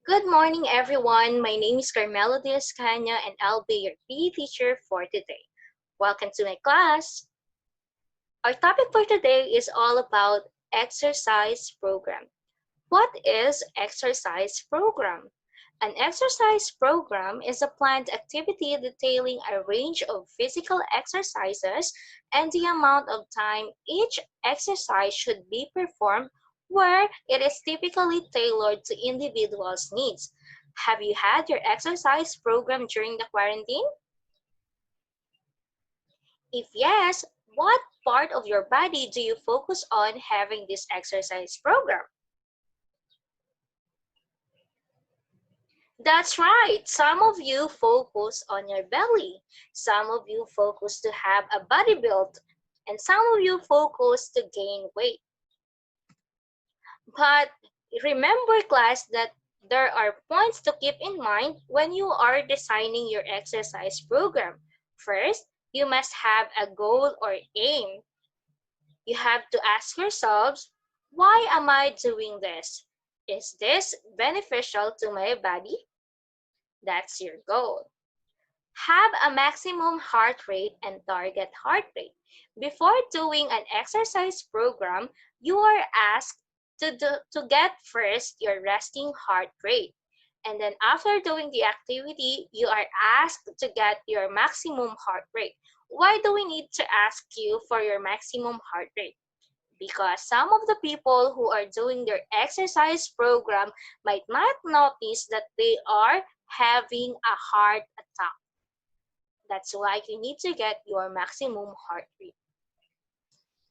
Good morning, everyone. My name is Carmelo Diaz Cana, and I'll be your PE teacher for today. Welcome to my class. Our topic for today is all about exercise program. What is exercise program? An exercise program is a planned activity detailing a range of physical exercises and the amount of time each exercise should be performed, where it is typically tailored to individuals' needs. Have you had your exercise program during the quarantine? If yes, what part of your body do you focus on having this exercise program? That's right. Some of you focus on your belly. Some of you focus to have a body build. And some of you focus to gain weight. But remember, class, that there are points to keep in mind when you are designing your exercise program. First, you must have a goal or aim. You have to ask yourselves, why am I doing this? Is this beneficial to my body? That's your goal. Have a maximum heart rate and target heart rate. Before doing an exercise program, you are asked to get first your resting heart rate. And then after doing the activity, you are asked to get your maximum heart rate. Why do we need to ask you for your maximum heart rate? Because some of the people who are doing their exercise program might not notice that they are having a heart attack. That's why you need to get your maximum heart rate.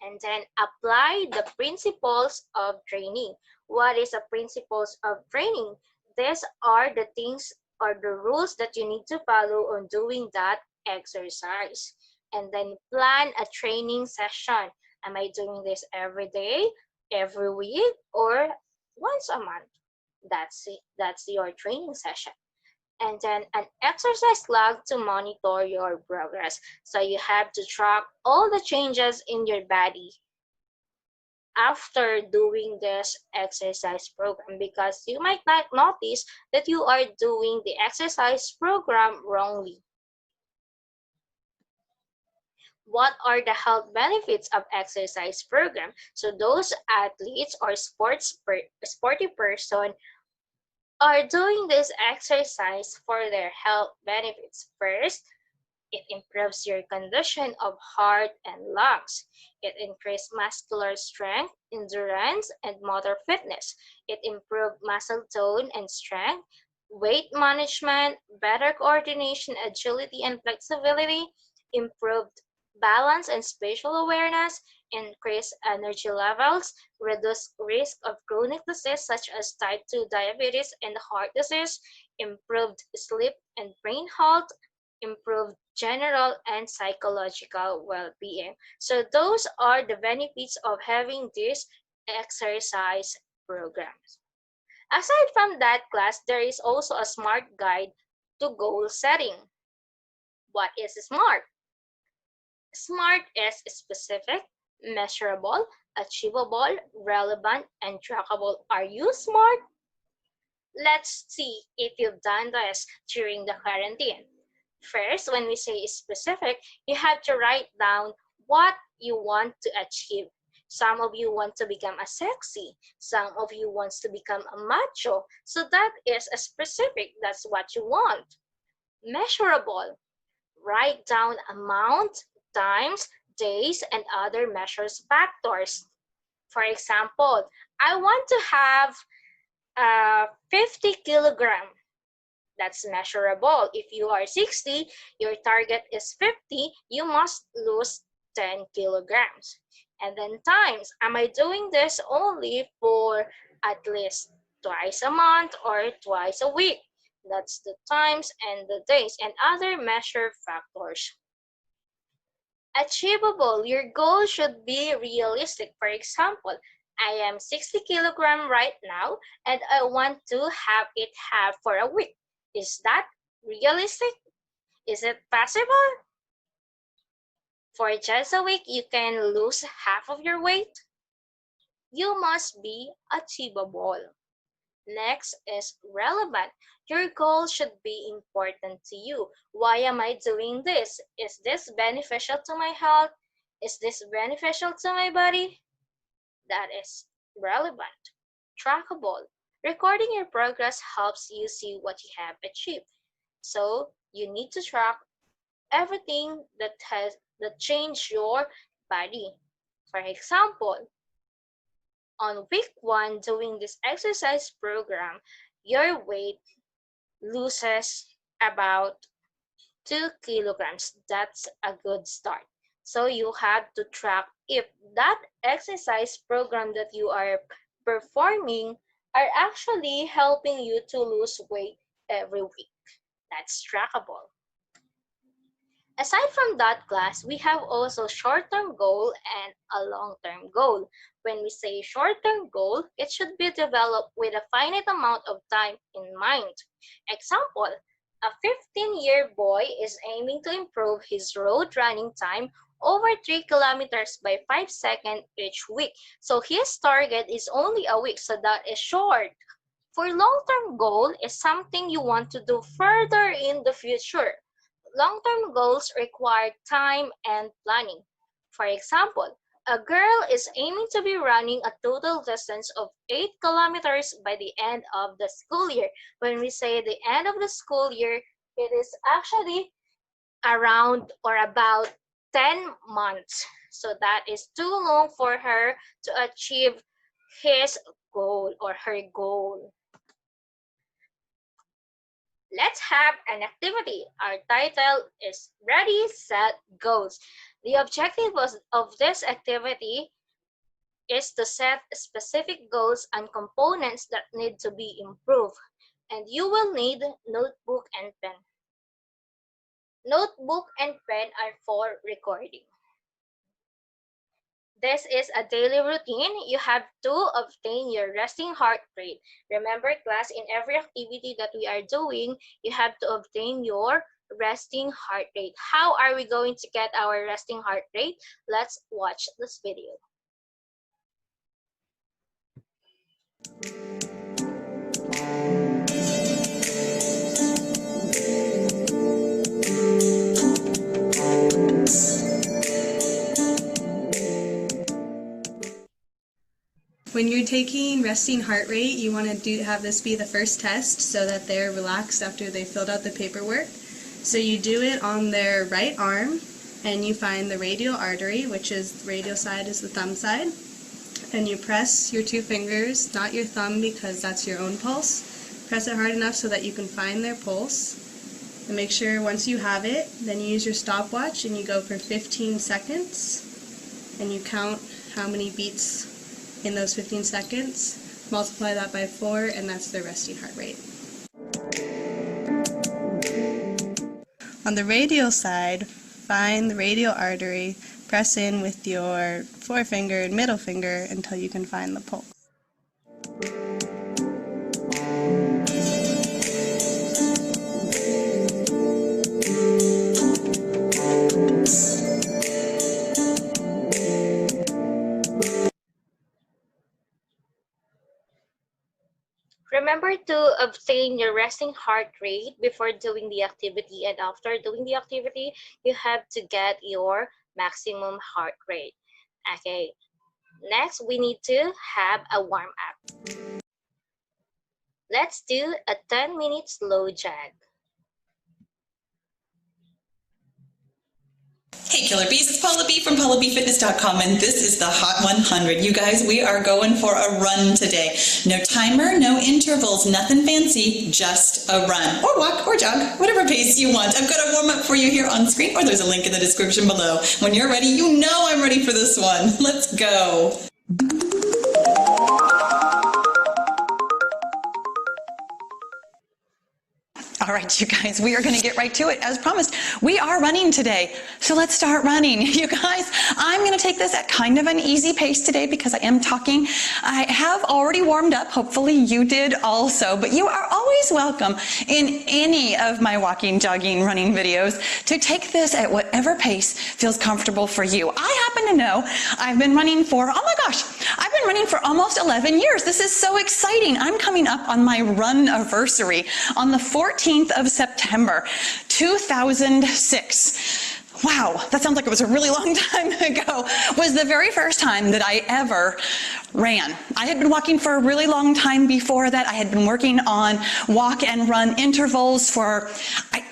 And then apply the principles of training. What is the principles of training? These are the things or the rules that you need to follow on doing that exercise. And then plan a training session. Am I doing this every day, every week, or once a month? That's it. That's your training session. And then an exercise log to monitor your progress. So you have to track all the changes in your body after doing this exercise program, because you might not notice that you are doing the exercise program wrongly. What are the health benefits of exercise program? So those athletes or sporty person are doing this exercise for their health benefits. First, it improves your condition of heart and lungs. It increases muscular strength, endurance, and motor fitness. It improves muscle tone and strength, weight management, better coordination, agility, and flexibility, improved balance and spatial awareness, increased energy levels, reduced risk of chronic disease such as type 2 diabetes and heart disease, improved sleep and brain health, improved general and psychological well-being. So those are the benefits of having these exercise programs. Aside from that, class, there is also a SMART guide to goal setting. What is SMART? SMART is specific, measurable, achievable, relevant, and trackable. Are you smart? Let's see if you've done this during the quarantine. First, when we say specific, you have to write down what you want to achieve. Some of you want to become a sexy. Some of you wants to become a macho. So that is a specific. That's what you want. Measurable. Write down amount, times, days, and other measures factors. For example, I want to have 50 kilogram. That's measurable. If you are 60, your target is 50, you must lose 10 kilograms. And then times, am I doing this only for at least twice a month or twice a week? That's the times and the days and other measure factors. Achievable, your goal should be realistic. For example, I am 60 kilogram right now and I want to have it half for a week. Is that realistic? Is it possible? For just a week, you can lose half of your weight? You must be achievable. Next is relevant. Your goal should be important to you. Why am I doing this? Is this beneficial to my health? Is this beneficial to my body? That is relevant. Trackable. Recording your progress helps you see what you have achieved. So you need to track everything that changed your body. For example, on week 1 doing this exercise program, your weight loses about 2 kilograms. That's a good start. So you have to track if that exercise program that you are performing are actually helping you to lose weight every week. That's trackable. Aside from that class, we have also short-term goal and a long-term goal. When we say short-term goal, it should be developed with a finite amount of time in mind. Example, a 15-year boy is aiming to improve his road running time over 3 kilometers by 5 seconds each week. So his target is only a week, so that is short. For long-term goal is something you want to do further in the future. Long-term goals require time and planning. For example, a girl is aiming to be running a total distance of 8 kilometers by the end of the school year. When we say the end of the school year, it is actually around or about 10 months. So that is too long for her to achieve his goal or her goal. Let's have an activity. Our title is Ready, Set, Goes. The objective of this activity is to set specific goals and components that need to be improved. And you will need notebook and pen. Notebook and pen are for recording. This is a daily routine. You have to obtain your resting heart rate. Remember, class, in every activity that we are doing, you have to obtain your resting heart rate. How are we going to get our resting heart rate? Let's watch this video. When you're taking resting heart rate, you want to have this be the first test so that they're relaxed after they filled out the paperwork. So you do it on their right arm, and you find the radial artery, which is the radial side is the thumb side, and you press your 2 fingers, not your thumb because that's your own pulse. Press it hard enough so that you can find their pulse. And make sure once you have it, then you use your stopwatch and you go for 15 seconds, and you count how many beats in those 15 seconds, multiply that by 4, and that's their resting heart rate. On the radial side, find the radial artery, press in with your forefinger and middle finger until you can find the pulse. Remember to obtain your resting heart rate before doing the activity, and after doing the activity, you have to get your maximum heart rate. Okay, next we need to have a warm-up. Let's do a 10-minute slow jog. Hey Killer Bees, it's Paula B from PaulaBFitness.com, and this is the Hot 100. You guys, we are going for a run today. No timer, no intervals, nothing fancy, just a run. Or walk, or jog, whatever pace you want. I've got a warm-up for you here on screen, or there's a link in the description below. When you're ready, you know I'm ready for this one. Let's go. All right, you guys, we are going to get right to it. As promised, we are running today. So let's start running. You guys, I'm going to take this at kind of an easy pace today because I am talking. I have already warmed up. Hopefully you did also, but you are always welcome in any of my walking, jogging, running videos to take this at whatever pace feels comfortable for you. I happen to know I've been running for, oh my gosh, I've been running for almost 11 years. This is so exciting. I'm coming up on my run-iversary on the 14th of September, 2006. Wow, that sounds like it was a really long time ago. Was the very first time that I ever ran. I had been walking for a really long time before that. I had been working on walk and run intervals for, I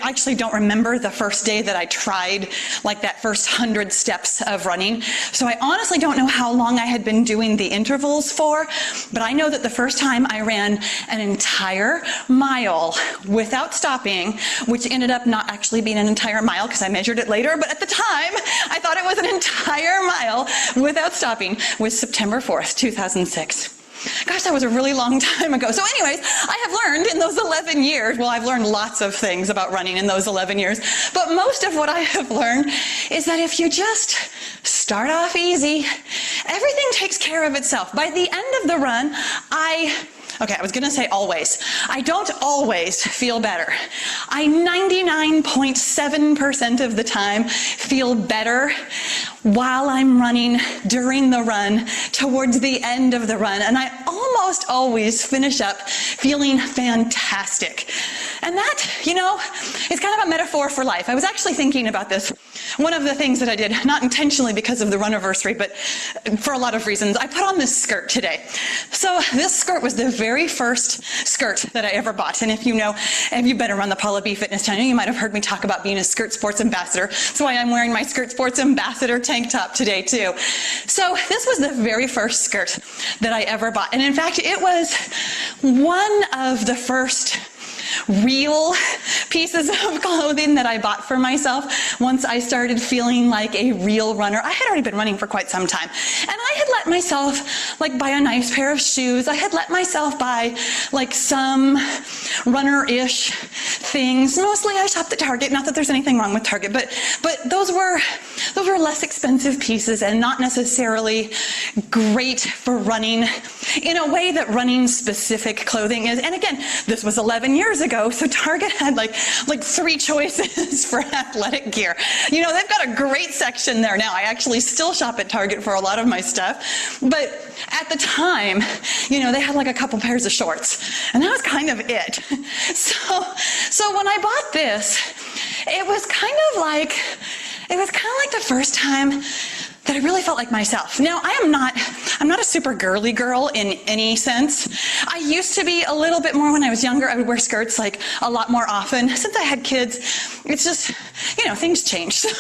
actually don't remember the first day that I tried like that first 100 steps of running. So I honestly don't know how long I had been doing the intervals for, but I know that the first time I ran an entire mile without stopping, which ended up not actually being an entire mile because I measured it later, but at the time I thought it was an entire mile without stopping, was September 4th, 2006. Gosh, that was a really long time ago. So anyways, I have learned in those 11 years, well, I've learned lots of things about running in those 11 years, but most of what I have learned is that if you just start off easy, everything takes care of itself. By the end of the run, I was going to say always. I don't always feel better. I 99.7% of the time feel better while I'm running, during the run, towards the end of the run. And I almost always finish up feeling fantastic. And that, is kind of a metaphor for life. I was actually thinking about this. One of the things that I did, not intentionally because of the run-iversary, but for a lot of reasons, I put on this skirt today. So this skirt was the very first skirt that I ever bought. And if you've been around the Paula B Fitness channel, you might have heard me talk about being a Skirt Sports ambassador. That's why I'm wearing my Skirt Sports ambassador tank top today too. So this was the very first skirt that I ever bought. And in fact, it was one of the first real pieces of clothing that I bought for myself once I started feeling like a real runner. I had already been running for quite some time, and I had let myself buy a nice pair of shoes. I had let myself buy some runner-ish things. Mostly I shopped at Target. Not that there's anything wrong with Target, but those were less expensive pieces and not necessarily great for running in a way that running specific clothing is. And again, this was 11 years ago, so Target had like 3 choices for athletic gear. They've got a great section there now. I actually still shop at Target for a lot of my stuff, but at the time, they had a couple pairs of shorts, and that was kind of it. So when I bought this, it was kind of like the first time that I really felt like myself. Now, I'm not a super girly girl in any sense. I used to be a little bit more when I was younger. I would wear skirts a lot more often. Since I had kids, it's just, things change. So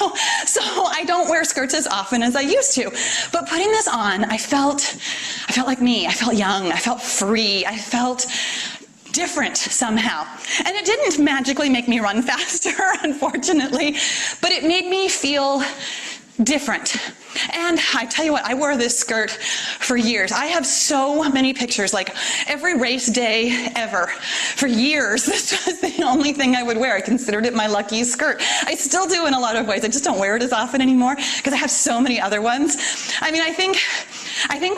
I don't wear skirts as often as I used to. But putting this on, I felt like me. I felt young. I felt free. I felt different somehow. And it didn't magically make me run faster, unfortunately, but it made me feel different. And I tell you what, I wore this skirt for years. I have so many pictures, every race day ever. For years, this was the only thing I would wear. I considered it my lucky skirt. I still do in a lot of ways. I just don't wear it as often anymore because I have so many other ones. I think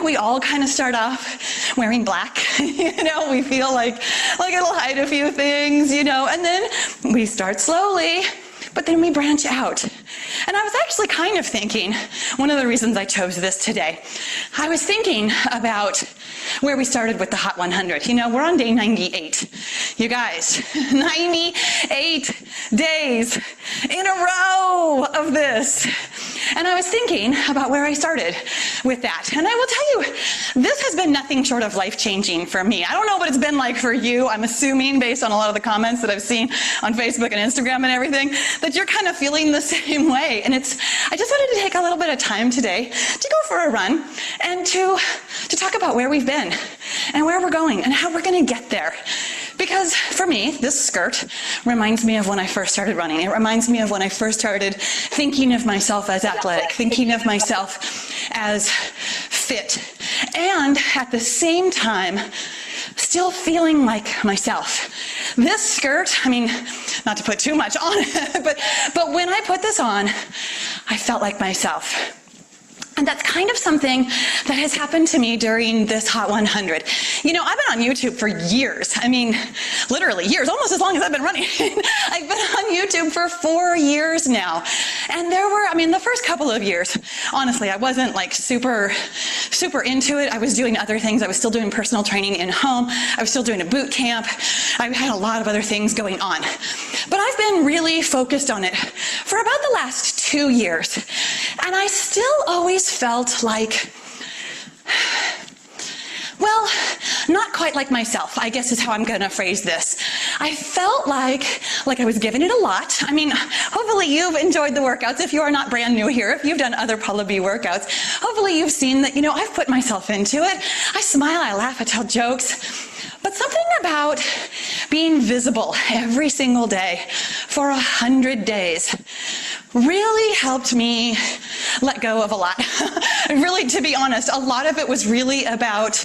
we all kind of start off wearing black. We feel like it'll hide a few things, and then we start slowly, but then we branch out. And I was actually kind of thinking, one of the reasons I chose this today, I was thinking about where we started with the Hot 100. We're on day 98. You guys, 98 days in a row of this. And I was thinking about where I started with that. And I will tell you, this has been nothing short of life-changing for me. I don't know what it's been like for you. I'm assuming, based on a lot of the comments that I've seen on Facebook and Instagram and everything, that you're kind of feeling the same way. And I just wanted to take a little bit of time today to go for a run and to talk about where we've been and where we're going and how we're going to get there. Because for me, this skirt reminds me of when I first started running. It reminds me of when I first started thinking of myself as athletic, thinking of myself as fit, and at the same time, still feeling like myself. this skirt, I mean, not to put too much on it, but when I put this on, I felt like myself. And that's kind of something that has happened to me during this Hot 100. You know, I've been on YouTube for years. I mean, literally years, almost as long as I've been running. I've been on YouTube for 4 years now. And there were, I mean, the first couple of years, honestly, I wasn't like super into it. I was doing other things. I was still doing personal training in home. I was still doing a boot camp. I had a lot of other things going on. But I've been really focused on it for about the last 2 years. And I still always felt like, well, not quite like myself, I guess is how I'm gonna phrase this. I felt like I was giving it a lot. I mean, hopefully you've enjoyed the workouts. If you are not brand new here, if you've done other Paula B workouts, hopefully you've seen that, you know, I've put myself into it. I smile, I laugh, I tell jokes. But something about being visible every single day for 100 days really helped me let go of a lot. Really, to be honest, a lot of it was really about,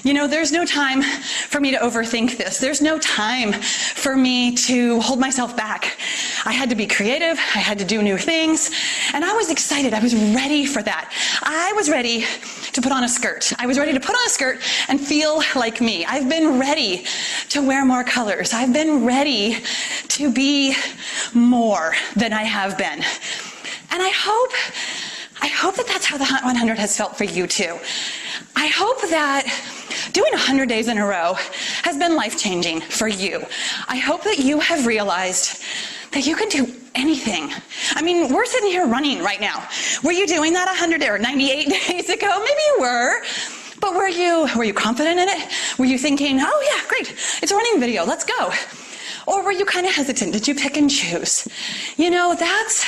you know, there's no time for me to overthink this. There's no time for me to hold myself back. I had to be creative. I had to do new things. And I was excited. I was ready for that. I was ready to put on a skirt. I was ready to put on a skirt and feel like me. I've been ready to wear more colors. I've been ready to be more than I have been. And I hope that that's how the Hot 100 has felt for you too. I hope that doing 100 days in a row has been life-changing for you. I hope that you have realized that you can do anything. I mean, we're sitting here running right now. Were you doing that 100 or 98 days ago? Maybe you were. But were you confident in it? Were you thinking, oh yeah, great, it's a running video, let's go? Or were you kind of hesitant? Did you pick and choose? You know, that's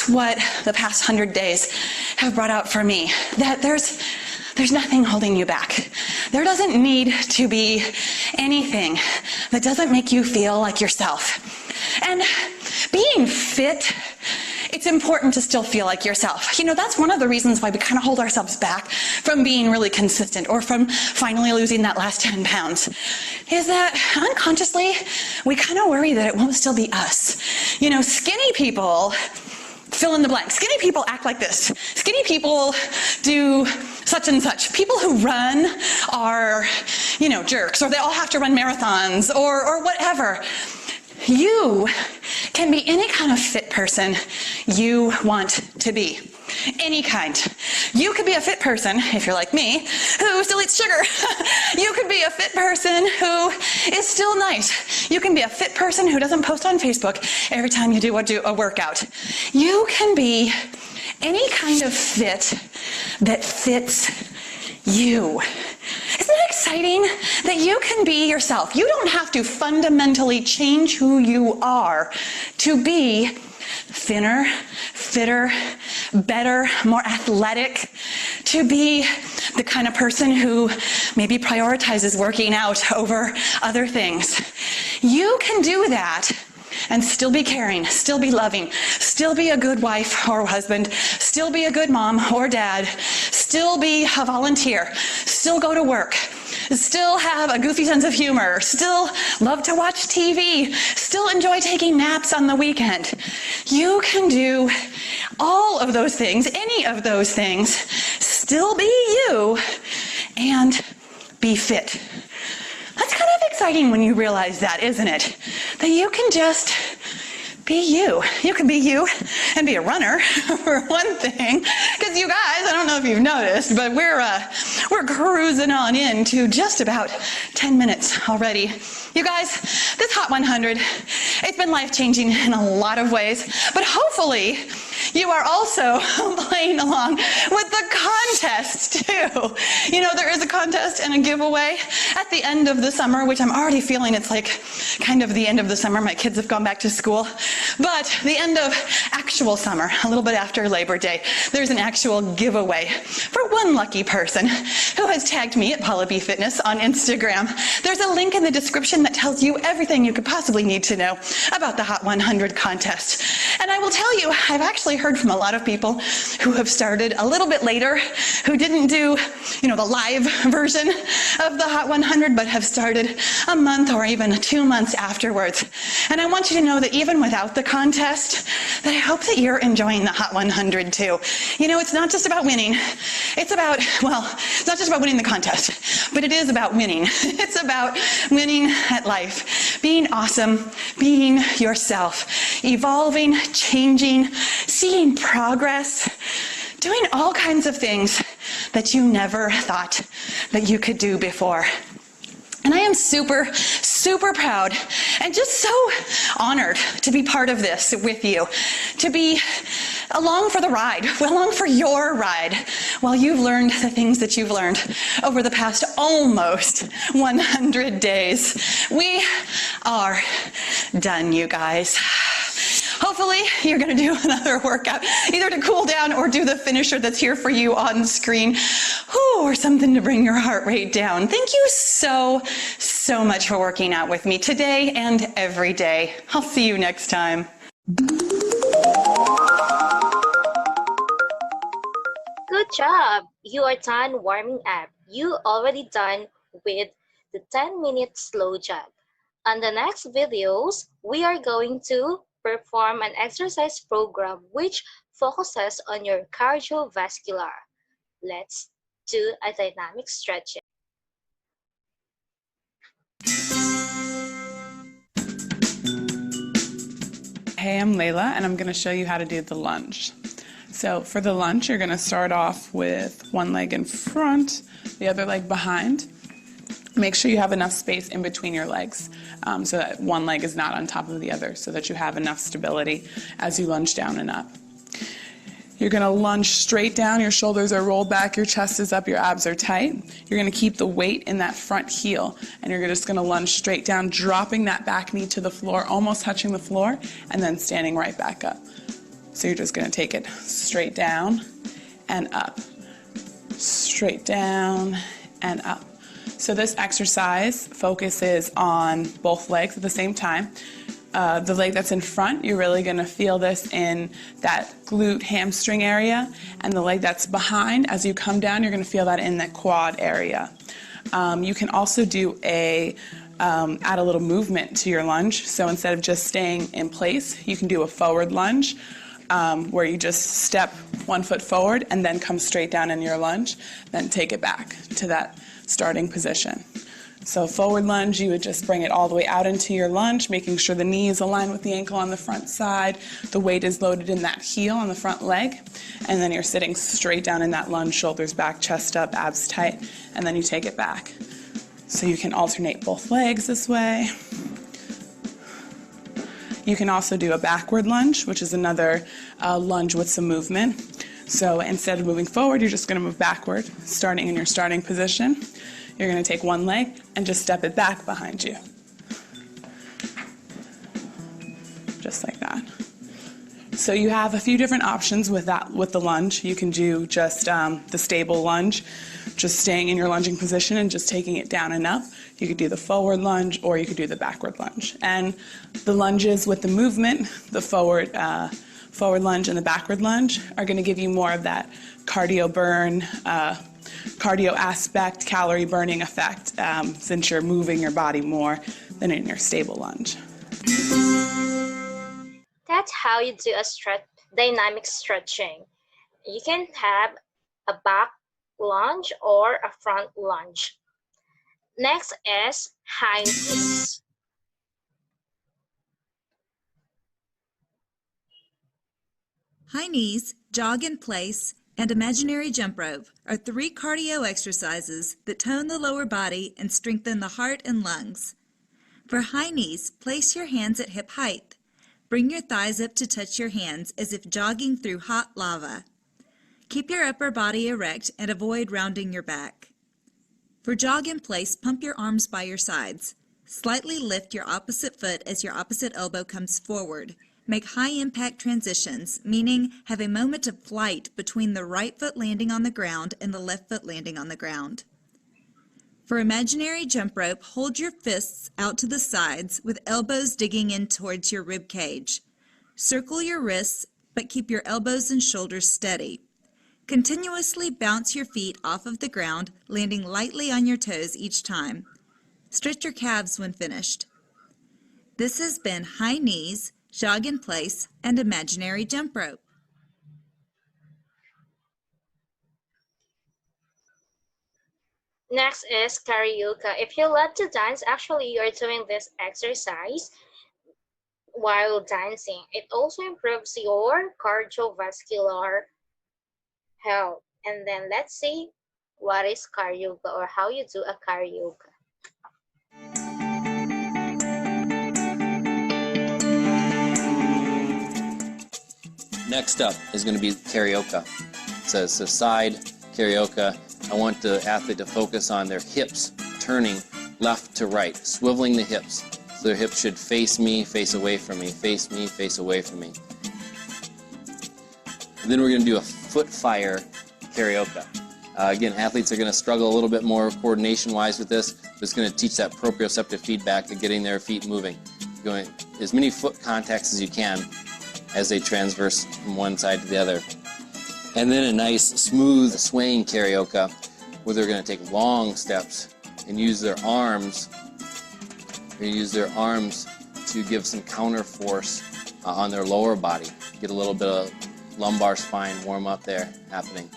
what the past 100 days have brought out for me. That there's nothing holding you back. There doesn't need to be anything that doesn't make you feel like yourself. And being fit, it's important to still feel like yourself. You know, that's one of the reasons why we kind of hold ourselves back from being really consistent or from finally losing that last 10 pounds, is that unconsciously, we kind of worry that it won't still be us. You know, skinny people, fill in the blank. Skinny people act like this. Skinny people do such and such. People who run are, you know, jerks, or they all have to run marathons or whatever. You can be any kind of fit person you want to be. Any kind. You could be a fit person, if you're like me, who still eats sugar. You could be a fit person who is still nice. You can be a fit person who doesn't post on Facebook every time you do a workout. You can be any kind of fit that fits you. Isn't it exciting that you can be yourself? You don't have to fundamentally change who you are to be thinner, fitter, better, more athletic, to be the kind of person who maybe prioritizes working out over other things. You can do that and still be caring, still be loving, still be a good wife or husband, still be a good mom or dad, still be a volunteer, still go to work, still have a goofy sense of humor, still love to watch TV, still enjoy taking naps on the weekend. You can do all of those things, any of those things, still be you, and be fit. That's kind of exciting when you realize that, isn't it? That you can just be you. You can be you and be a runner, for one thing. Because you guys, I don't know if you've noticed, but we're cruising on into just about 10 minutes already. You guys, this Hot 100, it's been life-changing in a lot of ways, but hopefully you are also playing along with the contest too. You know, there is a contest and a giveaway at the end of the summer, which I'm already feeling it's like kind of the end of the summer. My kids have gone back to school, but the end of actual summer, a little bit after Labor Day, there's an actual giveaway for one lucky person who has tagged me at Paula B Fitness on Instagram. There's a link in the description that tells you everything you could possibly need to know about the Hot 100 contest. And I will tell you, I've actually heard from a lot of people who have started a little bit later, who didn't do, the live version of the Hot 100, but have started a month or even 2 months afterwards. And I want you to know that even without the contest, that I hope that you're enjoying the Hot 100 too. It's not just about winning. It's not just about winning the contest, but it is about winning. It's about winning at life, being awesome, being yourself, evolving, changing, seeing progress, doing all kinds of things that you never thought that you could do before. And I am super, super proud and just so honored to be part of this with you, to be along for the ride, along for your ride, while you've learned the things that you've learned over the past almost 100 days. We are done, you guys. Hopefully, you're going to do another workout, either to cool down or do the finisher that's here for you on screen, or something to bring your heart rate down. Thank you so, so much for working out with me today and every day. I'll see you next time. Good job! You are done warming up. You already done with the 10-minute slow jog. On the next videos, we are going to perform an exercise program which focuses on your cardiovascular. Let's do a dynamic stretching. Hey, I'm Layla, and I'm going to show you how to do the lunge. So for the lunge, you're going to start off with one leg in front, the other leg behind. Make sure you have enough space in between your legs so that one leg is not on top of the other, so that you have enough stability as you lunge down and up. You're going to lunge straight down, your shoulders are rolled back, your chest is up, your abs are tight. You're going to keep the weight in that front heel, and you're just going to lunge straight down, dropping that back knee to the floor, almost touching the floor, and then standing right back up. So you're just going to take it straight down and up, straight down and up. So this exercise focuses on both legs at the same time. The leg that's in front, you're really going to feel this in that glute hamstring area, and the leg that's behind, as you come down, you're going to feel that in the quad area. You can also do add a little movement to your lunge. So instead of just staying in place, you can do a forward lunge where you just step 1 foot forward and then come straight down in your lunge, then take it back to that starting position. So forward lunge, you would just bring it all the way out into your lunge, making sure the knee is aligned with the ankle on the front side, the weight is loaded in that heel on the front leg, and then you're sitting straight down in that lunge, shoulders back, chest up, abs tight, and then you take it back. So you can alternate both legs this way. You can also do a backward lunge, which is another lunge with some movement. So instead of moving forward, you're just going to move backward, starting in your starting position. You're going to take one leg and just step it back behind you. Just like that. So you have a few different options with the lunge. You can do just the stable lunge, just staying in your lunging position and just taking it down and up. You could do the forward lunge, or you could do the backward lunge. And the lunges with the movement, the forward lunge and the backward lunge, are going to give you more of that cardio burn, cardio aspect, calorie burning effect, since you're moving your body more than in your stable lunge. That's how you do a dynamic stretching. You can have a back lunge or a front lunge. Next is high knees. High knees, jog in place, and imaginary jump rope are 3 cardio exercises that tone the lower body and strengthen the heart and lungs. For high knees, place your hands at hip height. Bring your thighs up to touch your hands as if jogging through hot lava. Keep your upper body erect and avoid rounding your back. For jog in place, pump your arms by your sides. Slightly lift your opposite foot as your opposite elbow comes forward, make high-impact transitions, meaning have a moment of flight between the right foot landing on the ground and the left foot landing on the ground. For imaginary jump rope, hold your fists out to the sides with elbows digging in towards your rib cage. Circle your wrists, but keep your elbows and shoulders steady. Continuously bounce your feet off of the ground, landing lightly on your toes each time. Stretch your calves when finished. This has been high knees, jog in place, and imaginary jump rope. Next is karaoke. If you love to dance, actually you're doing this exercise while dancing. It also improves your cardiovascular health. And then let's see what is karaoke or how you do a karaoke. Next up is going to be karaoke. It says side karaoke. I want the athlete to focus on their hips turning left to right, swiveling the hips. So their hips should face me, face away from me, face me, face away from me. And then we're going to do a foot fire karaoke. Again, athletes are going to struggle a little bit more coordination-wise with this, but it's going to teach that proprioceptive feedback of getting their feet moving. Going as many foot contacts as you can as they transverse from one side to the other. And then a nice, smooth, swaying karaoke where they're going to take long steps and use their arms. They're going to use their arms to give some counter force on their lower body. Get a little bit of lumbar spine warm up there happening.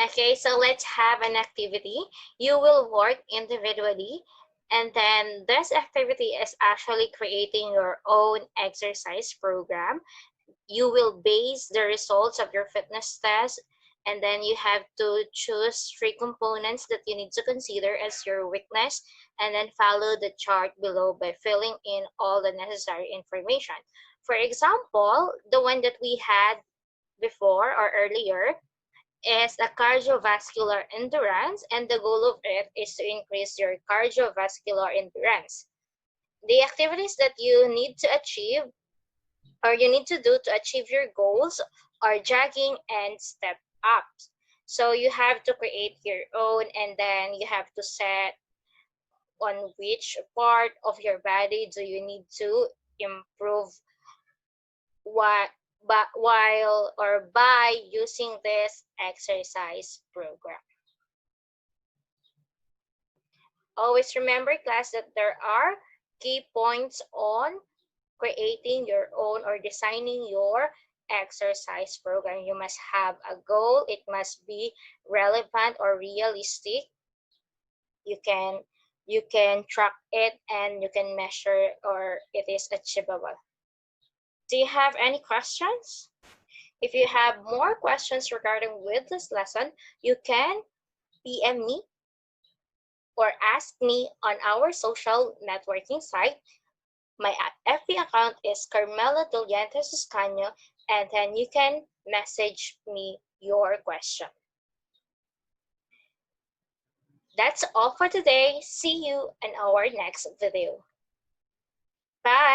Okay, so let's have an activity. You will work individually, and then this activity is actually creating your own exercise program. You will base the results of your fitness test, and then you have to choose 3 components that you need to consider as your weakness, and then follow the chart below by filling in all the necessary information. For example, the one that we had before or earlier is a cardiovascular endurance, and the goal of it is to increase your cardiovascular endurance. The activities that you need to achieve or you need to do to achieve your goals are jogging and step ups. So you have to create your own, and then you have to set on which part of your body do you need to improve what while or by using this exercise program. Always remember, class, that there are key points on creating your own or designing your exercise program. You must have a goal. It must be relevant or realistic. You can track it and you can measure or it is achievable. Do you have any questions? If you have more questions regarding with this lesson, you can PM me or ask me on our social networking site. My FB account is Carmela Dolientes Suscaño, and then you can message me your question. That's all for today. See you in our next video. Bye.